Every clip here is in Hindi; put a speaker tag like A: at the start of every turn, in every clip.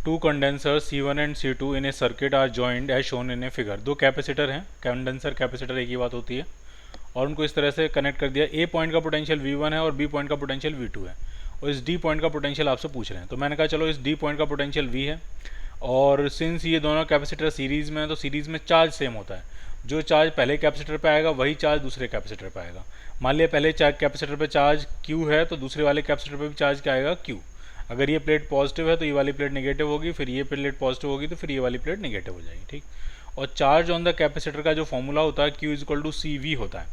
A: To condenser C1 and C2 in a circuit are joined as shown in a figure. दो कैपेसिटर हैं, कंडेंसर कैपेसिटर एक ही बात होती है, और उनको इस तरह से कनेक्ट कर दिया। ए पॉइंट का पोटेंशियल V1 है और बी पॉइंट का पोटेंशियल V2 है, और इस डी पॉइंट का पोटेंशियल आपसे पूछ रहे हैं। तो मैंने कहा चलो इस डी पॉइंट का पोटेंशियल V है, और सिंस ये दोनों कैपेसिटर सीरीज़ में है तो सीरीज़ में चार्ज सेम होता है। जो चार्ज पहले कैपेसिटर पे आएगा वही चार्ज दूसरे कैपेसिटर पे आएगा। मान लिया पहले कैपेसिटर पे चार्ज Q है तो दूसरे वाले कैपेसिटर पे भी चार्ज क्या आएगा, Q। अगर ये प्लेट पॉजिटिव है तो ये वाली प्लेट नेगेटिव होगी, फिर ये प्लेट पॉजिटिव होगी तो फिर ये वाली प्लेट नेगेटिव हो जाएगी, ठीक। और चार्ज ऑन द कैपेसिटर का जो फॉर्मूला होता है Q is equal to CV होता है।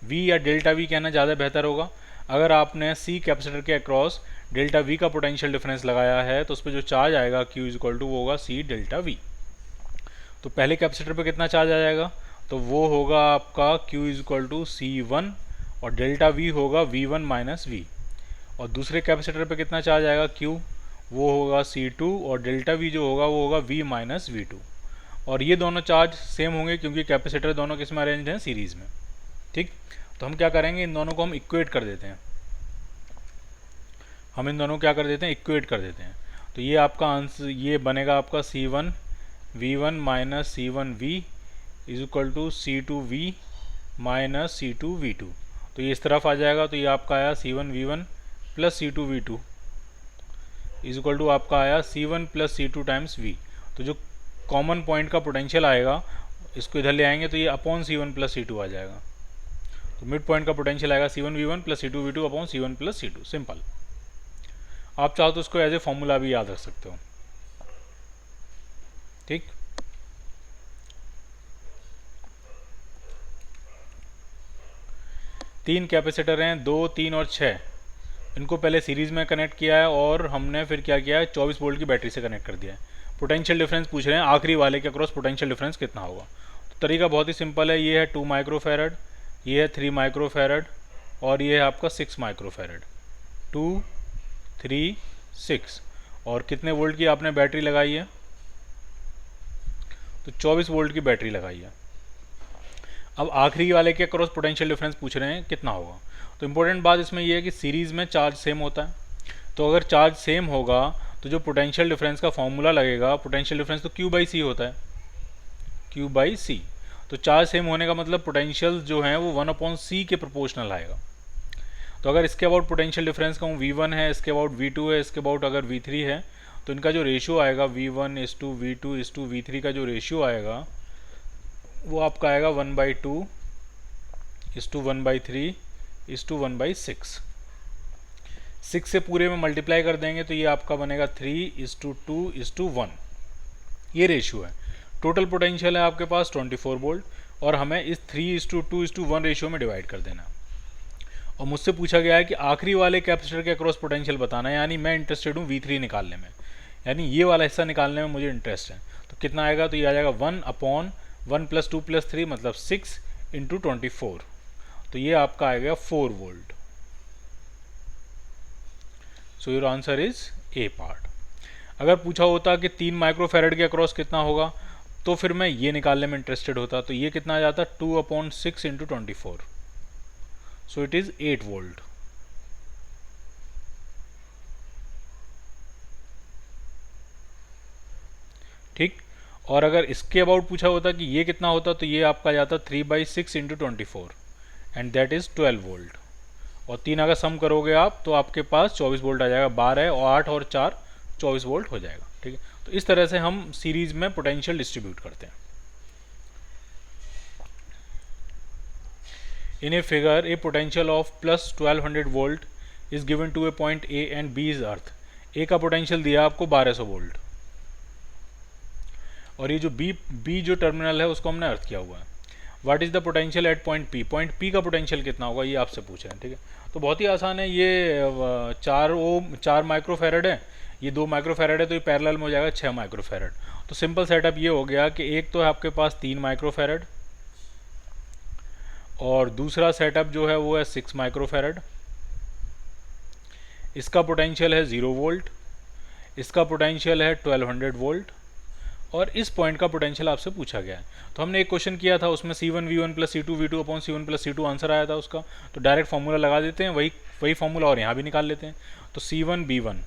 A: V या डेल्टा V कहना ज़्यादा बेहतर होगा। अगर आपने C कैपेसिटर के अक्रॉस डेल्टा V का पोटेंशियल डिफरेंस लगाया है तो उस पर जो चार्ज आएगा Q इज इक्वल टू वो होगा C डेल्टा V। तो पहले कैपेसिटर पे कितना चार्ज आ जाएगा, तो वो होगा आपका Q is equal to C1 और डेल्टा V होगा V1 माइनस V। और दूसरे कैपेसिटर पे कितना चार्ज आएगा Q, वो होगा C2 और डेल्टा V जो होगा वो होगा V माइनस V2। और ये दोनों चार्ज सेम होंगे क्योंकि कैपेसिटर दोनों किस में अरेंज हैं, सीरीज़ में, ठीक। तो हम क्या करेंगे, इन दोनों को हम इक्वेट कर देते हैं। हम इन दोनों को क्या कर देते हैं, इक्वेट कर देते हैं। तो ये आपका आंसर ये बनेगा आपका C1 V1 minus C1 V is equal to C2 V minus C2 V2। तो ये इस तरफ आ जाएगा, तो ये आपका आया C1 V1 plus C2 V2 is equal to आपका आया C1 plus C2 times V। तो जो कॉमन पॉइंट का पोटेंशियल आएगा इसको इधर ले आएंगे तो ये अपॉन C1 प्लस C2 आ जाएगा। तो मिड पॉइंट का पोटेंशियल आएगा C1 V1 plus C2 V2 upon C1 plus C2। Simple. आप चाहो तो इसको एज ए फॉर्मूला भी याद रख सकते हो, ठीक। तीन कैपेसिटर हैं, 2, 3 और 6। इनको पहले सीरीज़ में कनेक्ट किया है और हमने फिर क्या किया है, 24 वोल्ट की बैटरी से कनेक्ट कर दिया है। पोटेंशियल डिफरेंस पूछ रहे हैं आखिरी वाले के अक्रॉस पोटेंशियल डिफरेंस कितना होगा। तो तरीका बहुत ही सिंपल है, ये है 2 माइक्रोफैरड, ये है 3 माइक्रोफैरड और ये है आपका 6 माइक्रोफैरड। 2, 3, 6। और कितने वोल्ट की आपने बैटरी लगाई है, तो 24 वोल्ट की बैटरी लगाई है। अब आखिरी वाले के अक्रॉस पोटेंशियल डिफरेंस पूछ रहे हैं कितना होगा। तो इंपॉर्टेंट बात इसमें यह है कि सीरीज़ में चार्ज सेम होता है, तो अगर चार्ज सेम होगा तो जो पोटेंशियल डिफरेंस का फॉर्मूला लगेगा, पोटेंशियल डिफरेंस तो Q बाई C होता है, Q बाई C। तो चार्ज सेम होने का मतलब पोटेंशियल जो है वो 1/C के प्रोपोर्शनल आएगा। तो अगर इसके अबाउट पोटेंशियल डिफरेंस कहूँ V1 है, इसके अबाउट V2 है, इसके अबाउट अगर V3 है, तो इनका जो रेशियो आएगा V1:2 V2:2 V3 का जो रेशियो आएगा वो आपका आएगा 1/2 (1/2 1/3 (1/6)। 6 से पूरे में मल्टीप्लाई कर देंगे तो ये आपका बनेगा 3:2:1। ये रेशियो है। टोटल पोटेंशियल है आपके पास 24 वोल्ट और हमें इस 3:2:1 रेशियो में डिवाइड कर देना। और मुझसे पूछा गया है कि आखिरी वाले कैपेसिटर के अक्रॉस पोटेंशियल बताना है, यानी मैं इंटरेस्टेड हूँ V3 निकालने में, यानी ये वाला हिस्सा निकालने में मुझे इंटरेस्ट है। तो कितना आएगा, तो ये आ जाएगा 1/1 + 2 + 3 मतलब 6 × 24। तो ये आपका आएगा 4 volt. So your answer is a part. अगर पूछा होता कि 3 माइक्रोफैरड के अक्रॉस कितना होगा तो फिर मैं ये निकालने में इंटरेस्टेड होता। तो ये कितना आ जाता, 2/6 × 24। So it is 8 volt. ठीक। और अगर इसके अबाउट पूछा होता कि ये कितना होता तो ये आपका जाता 3/6 × 24 एंड दैट इज 12 वोल्ट। और 3 अगर सम करोगे आप तो आपके पास 24 वोल्ट आ जाएगा। 12 और 8 और 4 24 वोल्ट हो जाएगा। ठीक है, तो इस तरह से हम सीरीज में पोटेंशियल डिस्ट्रीब्यूट करते हैं। In a figure, a potential of plus 1200 volt is given to a point A and B is earth. A का पोटेंशियल दिया आपको 1200 वोल्ट और ये जो B जो टर्मिनल है उसको हमने अर्थ किया हुआ है। What is the potential at point P? Point P का पोटेंशियल कितना होगा ये आपसे पूछ रहे हैं। ठीक है, तो बहुत ही आसान है। ये 4 माइक्रोफैरड है, ये 2 माइक्रोफैरड है तो ये पैरेलल में हो जाएगा 6 माइक्रोफैरड। तो सिंपल सेटअप ये हो गया कि एक तो है आपके पास 3 माइक्रोफैरड और दूसरा सेटअप जो है वो है 6 माइक्रोफैरड। इसका पोटेंशियल है 0 वोल्ट, इसका पोटेंशियल है 1200 वोल्ट और इस पॉइंट का पोटेंशियल आपसे पूछा गया है। तो हमने एक क्वेश्चन किया था उसमें C1 V1 + C2 V2 upon C1 + C2 answer आया था उसका। तो डायरेक्ट फार्मूला लगा देते हैं, वही फार्मूला और यहाँ भी निकाल लेते हैं। तो C1 B1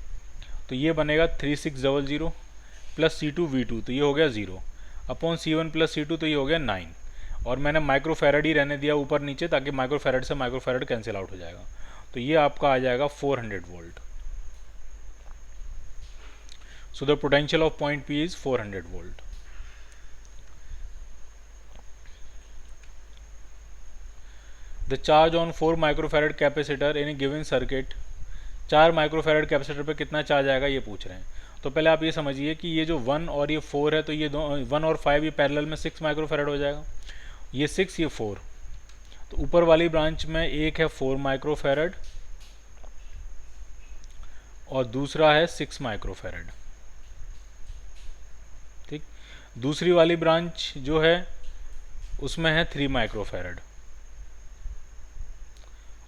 A: तो ये बनेगा 3600 प्लस C2 V2 तो ये हो गया 0 अपॉन C1 प्लस C2 तो ये हो गया 9 और मैंने माइक्रोफेरेड ही रहने दिया ऊपर नीचे ताकि माइक्रोफेरेड से माइक्रोफेरेड कैंसिल आउट हो जाएगा। तो ये आपका आ जाएगा 400 volt. So the potential of point P is 400 volt. The charge on 4 microfarad capacitor in A given circuit, 4 microfarad capacitor पे कितना चार्ज आएगा ये पूछ रहे हैं। तो पहले आप ये समझिए कि ये जो 1 और ये 4 है तो ये 1 और 5 ये पैरेलल में 6 माइक्रोफेरेड हो जाएगा, ये 6 ये 4। तो ऊपर वाली ब्रांच में एक है 4 माइक्रोफेरेड और दूसरा है 6 माइक्रोफेरेड। ठीक, दूसरी वाली ब्रांच जो है उसमें है 3 माइक्रोफेरेड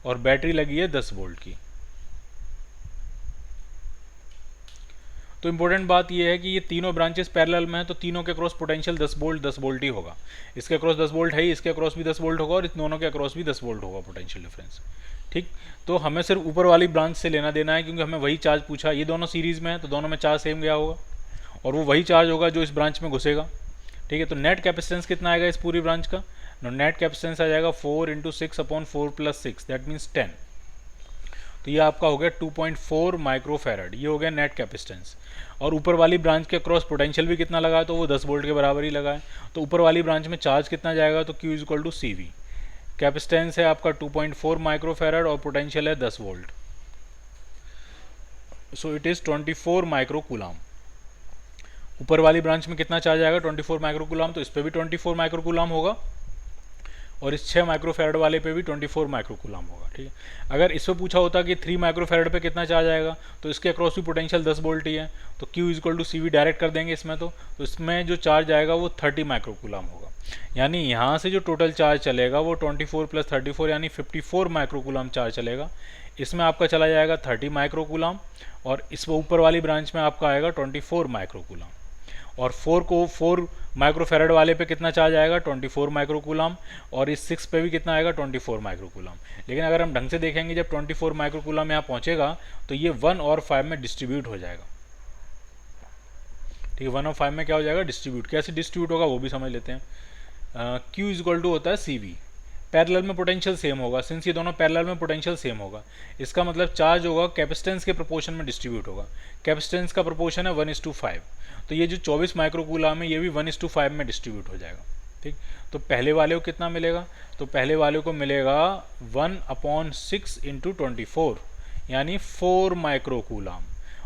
A: और बैटरी लगी है 10 वोल्ट की। तो इंपॉर्टेंट बात यह है कि ये तीनों ब्रांचेस पैरेलल में है तो तीनों के अक्रॉस पोटेंशियल 10 वोल्ट ही होगा। इसके अक्रॉस 10 वोल्ट है ही, इसके अक्रॉस भी 10 वोल्ट होगा और इन दोनों के अक्रॉस भी 10 वोल्ट होगा पोटेंशियल डिफरेंस। ठीक, तो हमें सिर्फ ऊपर वाली ब्रांच से लेना देना है क्योंकि हमें वही चार्ज पूछा। ये दोनों सीरीज में है तो दोनों में चार्ज सेम गया होगा और वो वही चार्ज होगा जो इस ब्रांच में घुसेगा। ठीक है, तो नेट कैपेसिटेंस कितना आएगा इस पूरी ब्रांच का? नेट कैपेसिटेंस आ जाएगा 4 × 6 अपॉन 4 + 6 दैट मीन्स 10। तो ये आपका हो गया 2.4 माइक्रोफेरेड, ये हो गया नेट कैपेसिटेंस। और ऊपर वाली ब्रांच के क्रॉस पोटेंशियल भी कितना लगा है तो वो 10 वोल्ट के बराबर ही लगा है। तो ऊपर वाली ब्रांच में चार्ज कितना जाएगा तो Q = CV। कैपेसिटेंस है आपका 2.4 माइक्रोफेरेड और पोटेंशियल है 10 volt. So it is 24 microcoulomb. ऊपर वाली ब्रांच में कितना चार्ज आएगा 24 माइक्रोकूलम, तो इस पर भी 24 माइक्रोकूलम होगा और इस 6 माइक्रोफेरेड वाले पे भी 24 माइक्रोकूलम होगा। ठीक है, अगर इससे पूछा होता कि 3 माइक्रोफेरेड पे कितना चार्ज आएगा तो इसके अक्रॉस भी पोटेंशियल 10 वोल्ट ही है तो Q = CV डायरेक्ट कर देंगे इसमें। तो इसमें जो चार्ज आएगा वो 30 माइक्रोकूलम होगा। यानी यहाँ से जो टोटल चार्ज चलेगा वो 24 + 34 यानी 54 माइक्रोकूलम चार्ज चलेगा। इसमें आपका चला जाएगा 30 माइक्रोकूलम और इस ऊपर वाली ब्रांच में आपका आएगा 24 माइक्रोकूलम। और 4 माइक्रोफेरेड वाले पे कितना चार्ज आएगा 24 माइक्रोकूलम और इस 6 पे भी कितना आएगा 24 माइक्रोकूलम। लेकिन अगर हम ढंग से देखेंगे जब 24 माइक्रोकूलम यहाँ पहुँचेगा तो ये 1 और 5 में डिस्ट्रीब्यूट हो जाएगा। ठीक है, 1 और 5 में क्या हो जाएगा डिस्ट्रीब्यूट। कैसे डिस्ट्रीब्यूट होगा वो भी समझ लेते हैं। Q = होता है CV। पैरेलल में पोटेंशियल सेम होगा, सिंस ये दोनों पैरेलल में पोटेंशियल सेम होगा इसका मतलब चार्ज होगा कैपेसिटेंस के प्रोपोर्शन में डिस्ट्रीब्यूट होगा। कैपेसिटेंस का प्रोपोर्शन है 1:5 तो ये जो 24 माइक्रोकूलम है ये भी 1:5 में डिस्ट्रीब्यूट हो जाएगा। ठीक, तो पहले वाले को कितना मिलेगा तो पहले वाले को मिलेगा 1/6 × 24 यानी 4 माइक्रोकूलम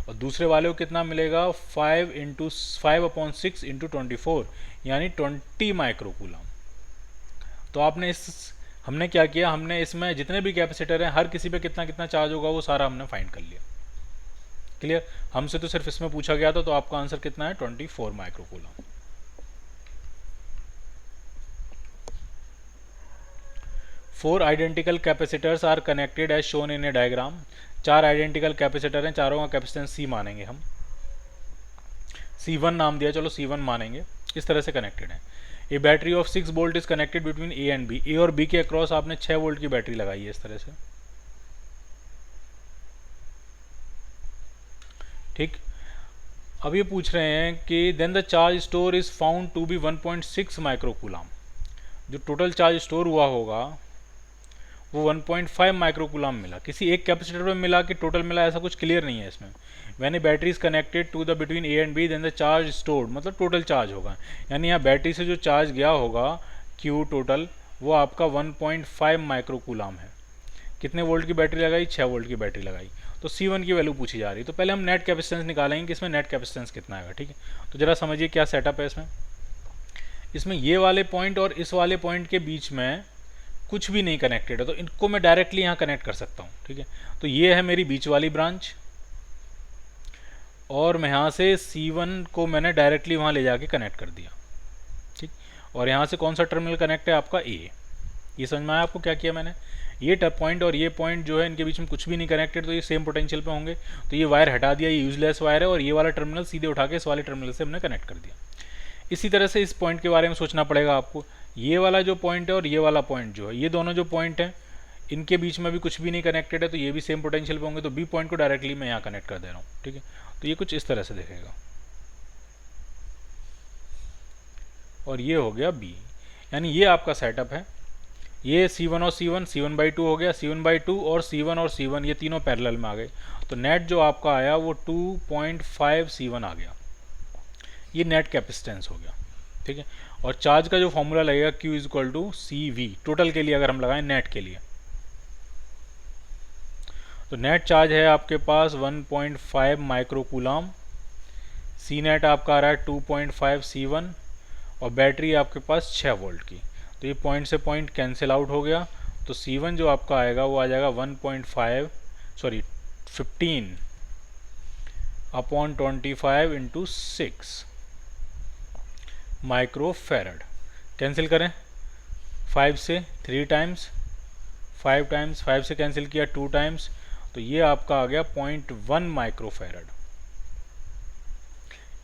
A: और दूसरे वाले को कितना मिलेगा 5/6 × 24 यानी 20 माइक्रोकूलम। तो हमने क्या किया, हमने इसमें जितने भी कैपेसिटर हैं हर किसी पे कितना कितना चार्ज होगा वो सारा हमने फाइंड कर लिया। क्लियर, हमसे तो सिर्फ इसमें पूछा गया था तो आपका आंसर कितना है 24 microcoulomb. Four identical capacitors are connected as shown in a diagram. 4 identical capacitor हैं, चारों का कैपेसिटेंस C मानेंगे हम। C1 नाम दिया, चलो C1 मानेंगे। इस तरह से कनेक्टेड है। A battery of 6 volt is connected between A and B। A और B के अक्रॉस आपने 6 वोल्ट की बैटरी लगाई है इस तरह से। ठीक, अब ये पूछ रहे हैं कि then the charge store is found to be 1.6 microcoulomb. जो टोटल चार्ज स्टोर हुआ होगा वो 1.5 माइक्रोकूलम मिला। किसी एक कैपेसिटर में मिला कि टोटल मिला ऐसा कुछ क्लियर नहीं है इसमें। When a battery is connected to the between A and B then the charge stored मतलब टोटल चार्ज होगा। यानी यहाँ बैटरी से जो चार्ज गया होगा Q टोटल वो आपका 1.5 माइक्रोकूलम है। कितने वोल्ट की बैटरी लगाई 6 वोल्ट की बैटरी लगाई तो C1 की वैल्यू पूछी जा रही है। तो पहले हम नेट कैपेसिटेंस निकालेंगे कि इसमें नेट कैपेसिटेंस कितना आएगा। ठीक है, तो जरा समझिए क्या सेटअप है इसमें ये वाले पॉइंट और इस वाले पॉइंट के बीच में कुछ भी नहीं कनेक्टेड है तो इनको मैं डायरेक्टली यहाँ कनेक्ट कर सकता हूँ। ठीक है, तो ये है मेरी बीच वाली ब्रांच और मैं यहाँ से C1 को मैंने डायरेक्टली वहाँ ले जाके कनेक्ट कर दिया। ठीक, और यहाँ से कौन सा टर्मिनल कनेक्ट है आपका A। ये समझ में आया आपको क्या किया मैंने। ये पॉइंट और ये पॉइंट जो है इनके बीच में कुछ भी नहीं कनेक्टेड तो ये सेम पोटेंशियल पे होंगे तो ये वायर हटा दिया, ये यूजलेस वायर है और ये वाला टर्मिनल सीधे उठा के इस वाले टर्मिनल से हमने कनेक्ट कर दिया। इसी तरह से इस पॉइंट के बारे में सोचना पड़ेगा आपको। ये वाला जो पॉइंट है और ये वाला पॉइंट जो है ये दोनों जो पॉइंट हैं इनके बीच में भी कुछ भी नहीं कनेक्टेड है तो ये भी सेम पोटेंशियल पे होंगे तो B पॉइंट को डायरेक्टली मैं यहाँ कनेक्ट कर दे रहा हूँ। ठीक है, तो ये कुछ इस तरह से दिखेगा। और ये हो गया B। यानी ये आपका सेटअप है। ये C1 और C1 C1/2 हो गया, C1/2 और C1 और C1 ये तीनों पैरेलल में आ गए। तो नेट जो आपका आया वो 2.5 C1 आ गया। ये नेट कैपेसिटेंस हो गया, ठीक है। और चार्ज का जो फॉर्मूला लगेगा Q is equal to CV total के लिए अगर हम लगाएं नेट के लिए। तो नेट चार्ज है आपके पास 1.5 माइक्रो कूलम, सी नेट आपका आ रहा है 2.5 C1 और बैटरी आपके पास 6 वोल्ट की। तो ये पॉइंट से पॉइंट कैंसिल आउट हो गया। तो C1 जो आपका आएगा वो आ जाएगा 15 upon 25 into 6 micro farad. Cancel करें 5 से 3 टाइम्स, 5 टाइम्स, 5 से कैंसिल किया 2 टाइम्स, तो ये आपका आ गया 0.1 माइक्रो फेरड।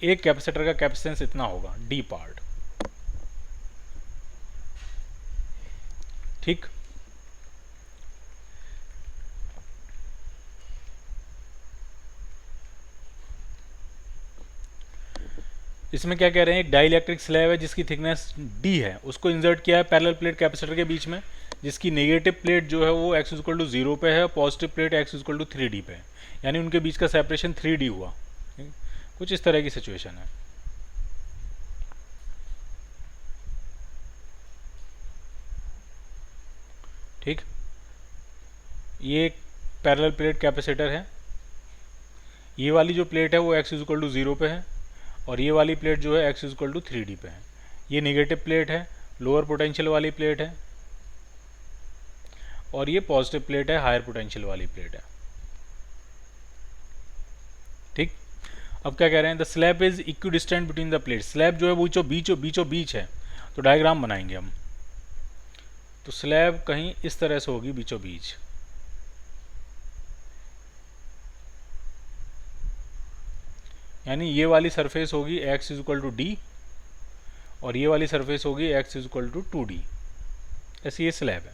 A: एक कैपेसिटर का कैपेसिटेंस इतना होगा, डी पार्ट, ठीक। इसमें क्या कह रहे हैं, एक डाइलेक्ट्रिक स्लैब है जिसकी थिकनेस D है, उसको इंसर्ट किया है पैरेलल प्लेट कैपेसिटर के बीच में, जिसकी नेगेटिव प्लेट जो है वो x इक्वल टू 0 पे है, positive plate x equal to 3D पे है। यानी उनके बीच का सेपरेशन 3D हुआ। कुछ इस तरह की सिचुएशन है, ठीक। ये एक पैरेलल प्लेट कैपेसिटर है। ये वाली जो प्लेट है वो x इक्वल टू 0 पे है और ये वाली प्लेट जो है x इक्वल टू 3D पे है। ये नेगेटिव प्लेट है, लोअर पोटेंशियल वाली प्लेट है, और ये पॉजिटिव प्लेट है, हायर पोटेंशियल वाली प्लेट है, ठीक। अब क्या कह रहे हैं, the slab is equidistant between the plate. Slab जो है वो बीचों बीच है। तो डायग्राम बनाएंगे हम। तो स्लैब कहीं इस तरह से होगी बीचों बीच, यानी ये वाली सरफेस होगी x is equal to D और ये वाली सरफेस होगी x is equal to 2D। ऐसी ये स्लैब है।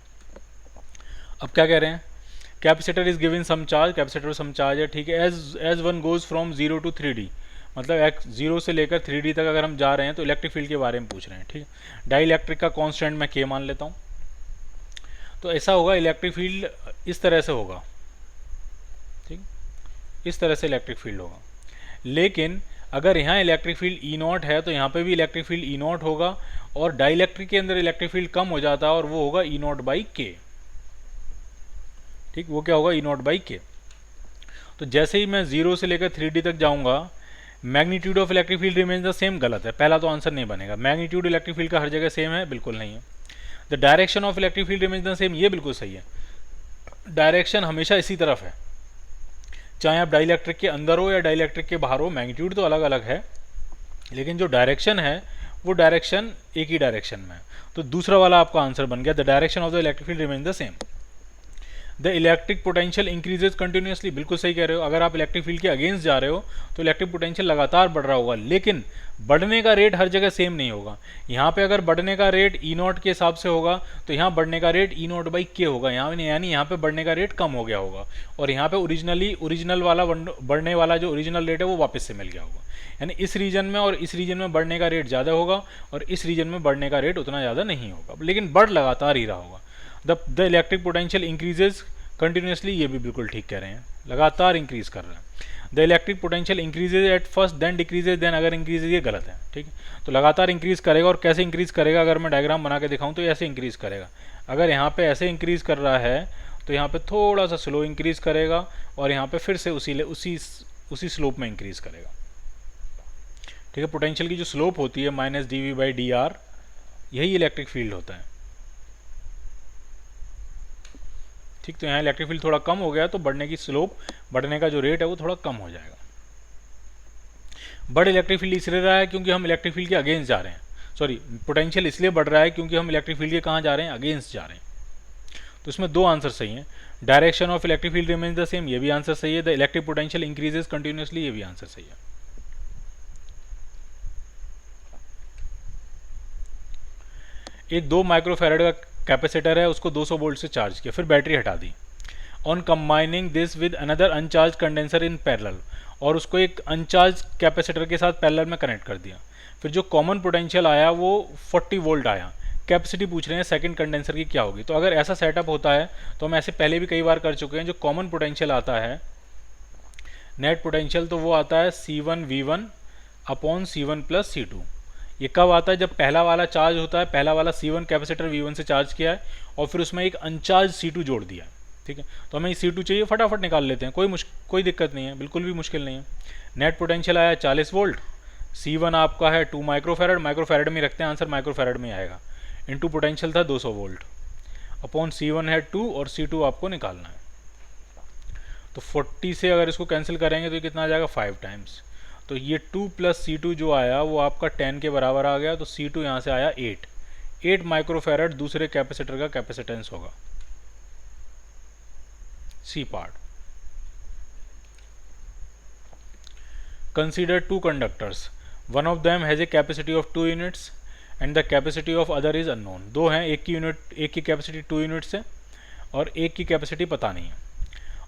A: अब क्या कह रहे हैं, capacitor is given some charge, capacitor some charge है, ठीक है। As one goes from 0 to 3D, मतलब x 0 से लेकर 3D तक अगर हम जा रहे हैं तो इलेक्ट्रिक फील्ड के बारे में पूछ रहे हैं, ठीक है। डाई इलेक्ट्रिक का कॉन्स्टेंट मैं K मान लेता हूँ। तो ऐसा होगा, इलेक्ट्रिक फील्ड इस तरह से होगा, ठीक, इस तरह से इलेक्ट्रिक फील्ड होगा। लेकिन अगर यहाँ इलेक्ट्रिक फील्ड E0 है तो यहाँ पे भी इलेक्ट्रिक फील्ड E0 होगा, और डाइलेक्ट्रिक के अंदर इलेक्ट्रिक फील्ड कम हो जाता है और वो होगा E0/K, ठीक। वो क्या होगा, E0/K। तो जैसे ही मैं 0 से लेकर 3D तक जाऊंगा, magnitude of electric field remains the same, गलत है, पहला तो आंसर नहीं बनेगा। मैग्नीट्यूड इलेक्ट्रिक फील्ड का हर जगह सेम है, बिल्कुल नहीं है। The direction of electric field remains the same, ये बिल्कुल सही है। डायरेक्शन हमेशा इसी तरफ है, चाहे आप डाइलेक्ट्रिक के अंदर हो या डाइलेक्ट्रिक के बाहर हो, मैग्नीट्यूड तो अलग अलग है, लेकिन जो डायरेक्शन है वो डायरेक्शन एक ही डायरेक्शन में है। तो दूसरा वाला आपका आंसर बन गया, the direction of the electric field remain the same. The electric potential increases continuously, बिल्कुल सही कह रहे हो। अगर आप इलेक्ट्रिक फील्ड के अगेंस्ट जा रहे हो तो इलेक्ट्रिक पोटेंशियल लगातार बढ़ रहा होगा, लेकिन बढ़ने का रेट हर जगह सेम नहीं होगा। यहाँ पे अगर बढ़ने का रेट E0 के हिसाब से होगा तो यहाँ बढ़ने का रेट E0/K होगा, यानी यहाँ पे बढ़ने का रेट कम हो गया होगा, और यहाँ पे ओरिजिनल वाला बढ़ने वाला जो ओरिजिनल रेट है वो वापस से मिल गया होगा। यानी इस रीजन में और इस रीजन में बढ़ने का रेट ज़्यादा होगा और इस रीजन में बढ़ने का रेट उतना ज़्यादा नहीं होगा, लेकिन बढ़ लगातार ही रहा होगा। The electric potential increases continuously, ये भी बिल्कुल ठीक कह रहे हैं, लगातार इंक्रीज कर रहा है। The electric potential increases at first then decreases then, अगर इंक्रीजेज, ये गलत है, ठीक है। तो लगातार इंक्रीज करेगा, और कैसे इंक्रीज करेगा अगर मैं डायग्राम बना के दिखाऊं तो ऐसे इंक्रीज करेगा। अगर यहाँ पे ऐसे इंक्रीज कर रहा है तो यहाँ पे थोड़ा सा स्लो इंक्रीज करेगा, और यहाँ पे फिर से उसी स्लोप में इंक्रीज करेगा, ठीक है। पोटेंशियल की जो स्लोप होती है -dV/dr, यही इलेक्ट्रिक फील्ड होता है, ठीक। तो यहाँ इलेक्ट्रिक फील्ड थोड़ा कम हो गया तो बढ़ने की स्लोप, बढ़ने का जो रेट है वो थोड़ा कम हो जाएगा। बढ़ इलेक्ट्रिक फील्ड इसलिए रहा है क्योंकि हम इलेक्ट्रिक फील्ड के अगेंस्ट जा रहे हैं, सॉरी, पोटेंशियल इसलिए बढ़ रहा है क्योंकि हम इलेक्ट्रिक फील्ड के कहाँ जा रहे हैं, अगेंस्ट जा रहे हैं। तो इसमें दो आंसर सही हैं। Direction of electric field remains the same, ये भी आंसर सही है। The electric potential increases continuously, ये भी आंसर सही है। एक 2 माइक्रोफैरड का कैपेसिटर है, उसको 200 वोल्ट से चार्ज किया, फिर बैटरी हटा दी। On combining this with another uncharge condenser in parallel, और उसको एक अनचार्ज कैपेसिटर के साथ पैरेलल में कनेक्ट कर दिया। फिर जो कॉमन पोटेंशियल आया वो 40 वोल्ट आया। कैपेसिटी पूछ रहे हैं सेकंड कंडेंसर की क्या होगी। तो अगर ऐसा सेटअप होता है तो हम ऐसे पहले भी कई बार कर चुके हैं, जो कॉमन पोटेंशियल आता है नेट पोटेंशियल, तो वो आता है C1V1 upon C1 plus C2। ये कब आता है? जब पहला वाला चार्ज होता है, पहला वाला C1 कैपेसिटर V1 से चार्ज किया है और फिर उसमें एक अनचार्ज C2 जोड़ दिया है। ठीक है, तो हमें C2 चाहिए, फटाफट निकाल लेते हैं, कोई दिक्कत नहीं है, बिल्कुल भी मुश्किल नहीं है। नेट पोटेंशियल आया 40 वोल्ट, C1 आपका है 2 माइक्रोफेरेड, माइक्रोफेरेड में रखते हैं आंसर, माइक्रोफेरेड में आएगा, इनटू पोटेंशियल था 200 वोल्ट, अपॉन C1 है 2 और C2 आपको निकालना है। तो 40 से अगर इसको कैंसिल करेंगे तो ये कितना आ जाएगा? 5 टाइम्स। तो ये 2 प्लस C2 जो आया वो आपका 10 के बराबर आ गया। तो C2 यहाँ से आया 8 माइक्रोफेरेड दूसरे कैपेसिटर का कैपेसिटेंस होगा। C part. Consider 2 conductors, one of them has a capacity of 2 units and the capacity of other is unknown. दो हैं, एक की कैपेसिटी 2 यूनिट्स है और एक की कैपेसिटी पता नहीं है,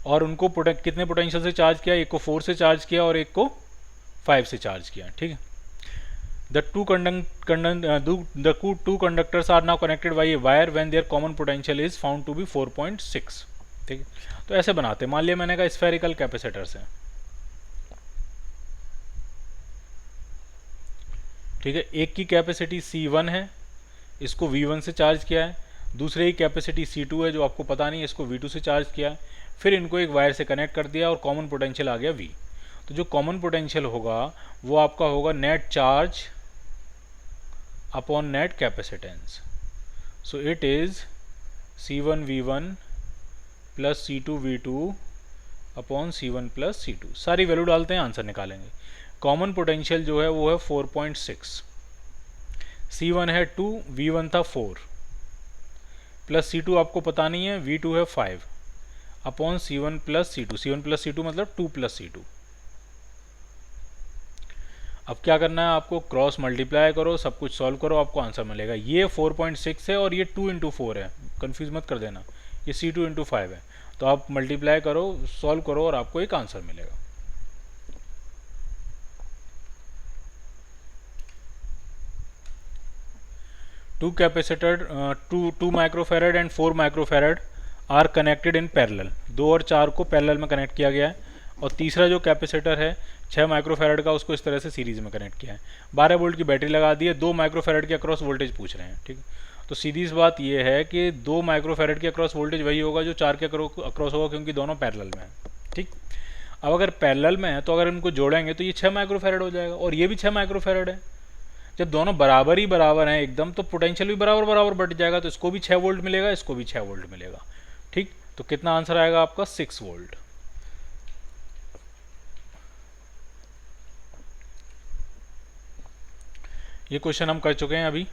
A: और उनको कितने पोटेंशियल से चार्ज किया? एक को 4 से चार्ज किया और एक को 5 से चार्ज किया। ठीक है, the two conductors are now connected by a wire when their common potential is found to be 4.6। ठीक है, तो ऐसे बनाते, मान लिया मैंने कहा स्फेरिकल कैपेसिटर्स है। ठीक है, एक की कैपेसिटी C1 है, इसको V1 से चार्ज किया है, दूसरे की कैपेसिटी C2 है जो आपको पता नहीं है, इसको V2 से चार्ज किया है, फिर इनको एक वायर से कनेक्ट कर दिया और कॉमन पोटेंशियल आ गया V। तो जो कॉमन पोटेंशियल होगा वो आपका होगा net charge upon net capacitance. So it is C1V1 plus C2V2 upon C1 plus C2। सारी वैल्यू डालते हैं, आंसर निकालेंगे। कॉमन पोटेंशियल जो है वो है 4.6, C1 है 2, V1 था 4, प्लस C2 आपको पता नहीं है, V2 है 5 upon C1 plus C2। C1 plus C2 मतलब 2 प्लस C2। अब क्या करना है आपको? क्रॉस मल्टीप्लाई करो, सब कुछ सॉल्व करो, आपको आंसर मिलेगा। ये 4.6 है और ये 2 इंटू 4 है, कंफ्यूज मत कर देना, ये C2 इंटू 5 है। तो आप मल्टीप्लाई करो, सॉल्व करो और आपको एक आंसर मिलेगा। Two microfarad and 4 microfarad are connected in parallel. 2 और 4 को पैरेलल में कनेक्ट किया गया है, और तीसरा जो कैपेसिटर है 6 माइक्रोफेरेड का, उसको इस तरह से सीरीज में कनेक्ट किया है। 12 वोल्ट की बैटरी लगा दी है, 2 माइक्रोफेरेड के अक्रॉस वोल्टेज पूछ रहे हैं। ठीक है, तो सीधी सी बात ये है कि 2 माइक्रोफेरेड के अक्रॉस वोल्टेज वही होगा जो 4 के अक्रॉस होगा, क्योंकि दोनों पैरेलल में है। ठीक, अब अगर पैरेलल में है तो अगर इनको जोड़ेंगे तो ये 6 माइक्रोफेरेड हो जाएगा और ये भी 6 माइक्रोफेरेड है। जब दोनों बराबर ही बराबर हैं एकदम, तो पोटेंशियल भी बराबर बराबर बढ़ जाएगा, तो इसको भी 6 वोल्ट मिलेगा, इसको भी 6 वोल्ट मिलेगा। ठीक, तो कितना आंसर आएगा आपका? 6 वोल्ट। ये क्वेश्चन हम कर चुके हैं अभी,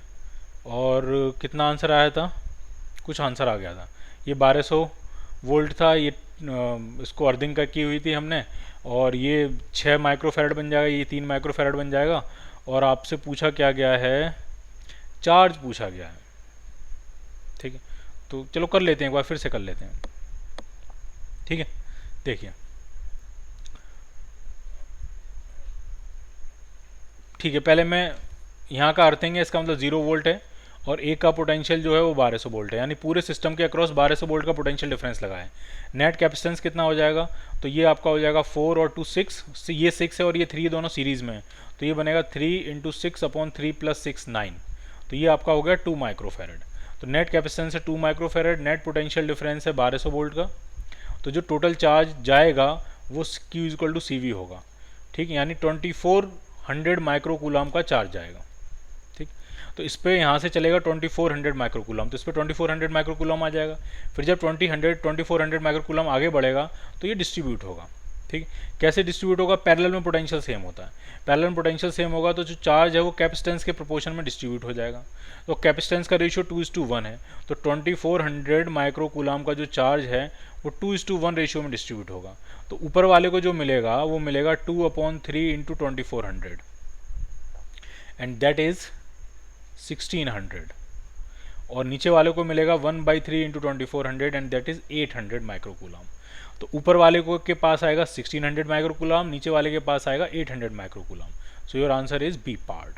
A: और कितना आंसर आया था? कुछ आंसर आ गया था। ये 1200 वोल्ट था, ये इसको अर्थिंग का की हुई थी हमने, और ये 6 माइक्रोफेरेड बन जाएगा, ये 3 माइक्रोफेरेड बन जाएगा। और आपसे पूछा क्या गया है? चार्ज पूछा गया है। ठीक है, तो चलो कर लेते हैं, एक बार फिर से कर लेते हैं। ठीक है, देखिए, ठीक है, पहले मैं यहाँ का अर्थिंग है, इसका मतलब 0 वोल्ट है, और एक का पोटेंशियल जो है वो 1200 वोल्ट है, यानी पूरे सिस्टम के अक्रॉस 1200 वोल्ट का पोटेंशियल डिफरेंस लगा है। नेट कैपेसिटेंस कितना हो जाएगा? तो ये आपका हो जाएगा 4 और 2 6, ये 6 है और ये 3 दोनों सीरीज में है, तो ये बनेगा 3 इंटू 6 अपॉन 3 प्लस 6 9। तो ये आपका हो गया 2 माइक्रोफेरेड। तो नेट कैपेसिटेंस है 2 माइक्रोफेरेड, नेट पोटेंशियल डिफरेंस है 1200 वोल्ट का, तो जो टोटल चार्ज जाएगा वो Q इक्वल टू CV होगा। ठीक है, यानी 2400 माइक्रोकूलम का चार्ज जाएगा। ठीक, तो इस पर यहाँ से चलेगा 2400 माइक्रोकूलम, तो इस पर 2400 माइक्रोकूलम आ जाएगा। फिर जब 2400 माइक्रोकूलम आगे बढ़ेगा तो ये डिस्ट्रीब्यूट होगा। ठीक, कैसे डिस्ट्रीब्यूट होगा? पैरेलल में पोटेंशियल सेम होता है, पैरेलल में पोटेंशियल सेम होगा तो जो चार्ज है वो कैपेसिटेंस के प्रोपोर्शन में डिस्ट्रीब्यूट हो जाएगा। तो कैपेसिटेंस का रेशियो 2:1 है, तो 2400 माइक्रोकूलम का जो चार्ज है वो 2:1 रेशियो में डिस्ट्रीब्यूट होगा। तो ऊपर वाले को जो मिलेगा वो मिलेगा 2/3 इंटू 2400, एंड दैट इज 1600, और नीचे वाले को मिलेगा 1/3 into 2400 and that is 800 microcoulomb. तो ऊपर वाले को के पास आएगा 1600 माइक्रोकूलम, नीचे वाले के पास आएगा 800 microcoulomb. So your answer is B part.